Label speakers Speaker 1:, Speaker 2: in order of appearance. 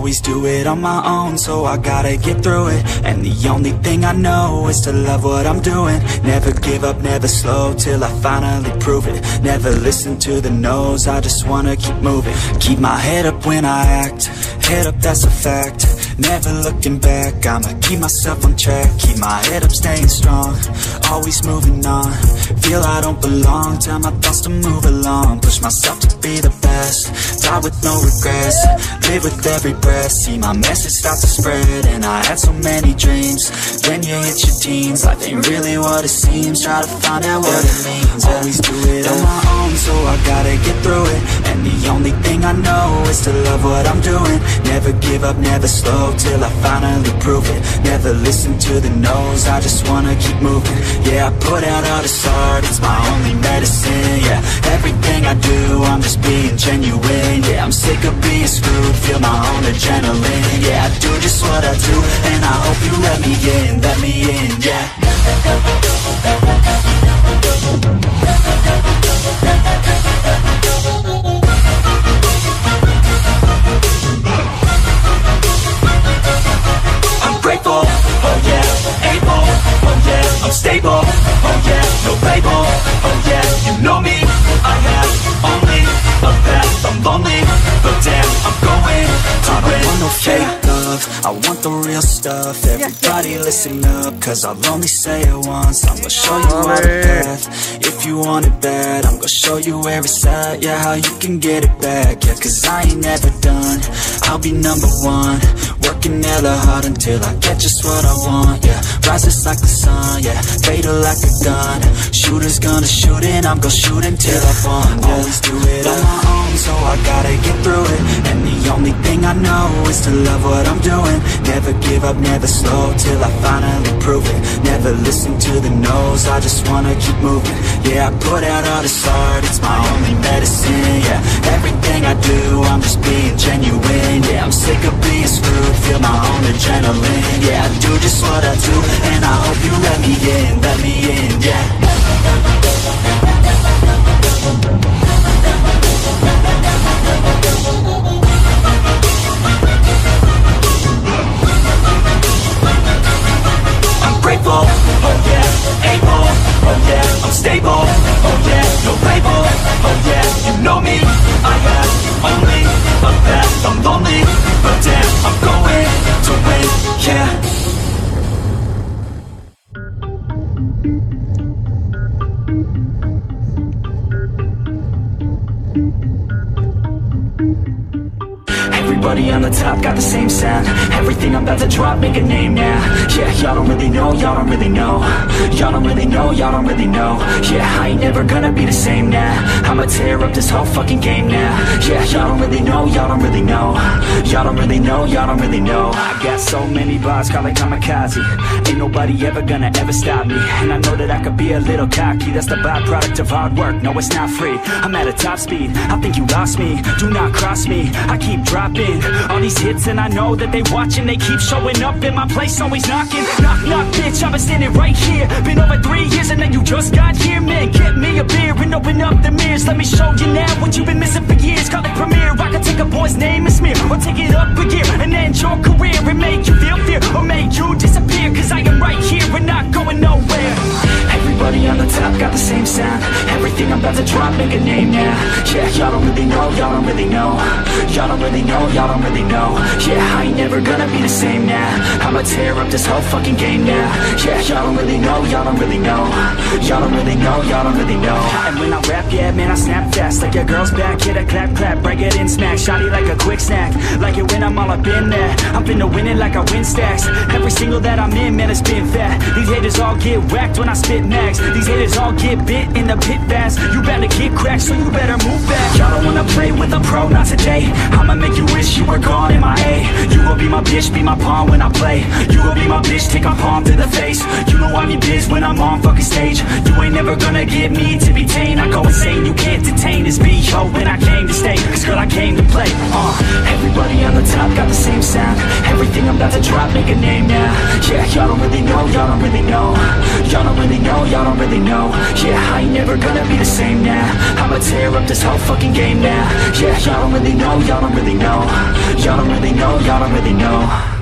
Speaker 1: always do it on my own, so I gotta get through it. And the only thing I know is to love what I'm doing. Never give up, never slow, till I finally prove it. Never listen to the no's, I just wanna keep moving. Keep my head up when I act, head up, that's a fact. Never looking back, I'ma keep myself on track. Keep my head up, staying strong, always moving on. Feel I don't belong, tell my thoughts to move along. Push myself to be the best, die with no regrets. Live with every breath, see my message start to spread. And I had so many dreams, when you hit your teens, life ain't really what it seems. Try to find out what it means, always do it on my own, so I gotta get through it. And the only thing I know is to love what I'm doing. Never give up, never slow, till I finally prove it. Never listen to the no's, I just wanna keep moving. Yeah, I put out all this art, it's my only medicine. Yeah, everything I do, I'm just being genuine. Yeah, I'm sick of being screwed, feel my own adrenaline. Yeah, I do just what I do, and I hope you let me in, yeah. I'm grateful, oh yeah, able, oh yeah, I'm stable, oh yeah, no label, oh yeah, you know me, I have only a path, I'm lonely, but damn, I'm going to win. I don't want no fake love, I want the real stuff. Everybody listen up, cause I'll only say it once. I'm gonna show you all the path, if you want it bad. I'm gonna show you where it's at, yeah, how you can get it back. Yeah, cause I ain't never done, I'll be number one. Working hella hard until I get just what I want, yeah. Rises like the sun, yeah, fatal like a gun. Shooter's gonna shoot and I'm gonna shoot until I fall, yeah. Always do it on my own, so I gotta get through it. And the only thing I know is to love what I'm doing. Never give up, never slow, till I finally prove it. Never listen to the no's, I just wanna keep moving. Yeah, I put out all this art, it's my only medicine. Yeah, everything I do, I'm just being genuine. Yeah, I'm sick of being screwed, feel my own adrenaline. Yeah, I do just what I do, and I hope you let me in, yeah. I'm grateful, oh yeah, able, oh yeah, I'm stable, oh yeah, no label, oh yeah, you know me, I have only a path, I'm lonely, but damn, I'm going to win, yeah. Everybody on the top got the same sound. Everything I'm about to drop, make a name now. Yeah, y'all don't really know, y'all don't really know. Y'all don't really know, y'all don't really know. Yeah, I ain't never gonna be the same now. I'ma tear up this whole fucking game now. Yeah, y'all don't really know, y'all don't really know. Y'all don't really know, y'all don't really know. I got so many bars, call like kamikaze. Ain't nobody ever gonna ever stop me. And I know that I could be a little cocky. That's the byproduct of hard work, no it's not free. I'm at a top speed, I think you lost me. Do not cross me, I keep dropping all these hits and I know that they watching. They keep showing up in my place, always knocking. Knock, knock, bitch, I've been standing right here. Been over 3 years and then you just got here. Man, get me a beer and open up the mirrors. Let me show you now what you've been missing for years. Call it premiere, I can take a boy's name and smear, or take it up a gear and end your career and make you feel fear, or make you disappear. Cause I am right here and not going nowhere. Everybody on the top got the same sound. Everything I'm about to drop, make a name now. Yeah, y'all don't really know, y'all don't really know. Y'all don't really know, y'all don't really know. Yeah, I ain't never gonna be the same now. I'ma tear up this whole fucking game now. Yeah, y'all don't really know, y'all don't really know. Y'all don't really know, y'all don't really know. And when I rap, yeah, man, I snap fast. Like your girl's back, hit a clap, clap, break it in, smack. Shotty like a quick snack, like it when I'm all up in there. I'm finna win it like I win stacks. Every single that I'm in, man, it's been fat. These haters all get whacked when I spit max. These haters all get bit in the pit fast. You better get cracked, so you better move back. Y'all don't wanna play with a pro, not today. I'ma make you wish you were gone in my A. You gon' be my bitch, be my pawn when I play. You gon' be my bitch, take my palm to the face. You know I'm in biz when I'm on fucking stage. You ain't never gonna get me to be tame. I go insane, you can't detain this B.O. when I came to stay. Cause girl, I came to play. Everybody on the top got the same sound. Everything I'm about to drop, make a name now. Yeah, y'all don't really know, y'all don't really know. Y'all don't really know, y'all don't really know. Yeah, I ain't ain't never gonna be the same now. I'ma tear up this whole fucking game now. Yeah, y'all don't really know, y'all don't really know. Y'all don't really know, y'all don't really know.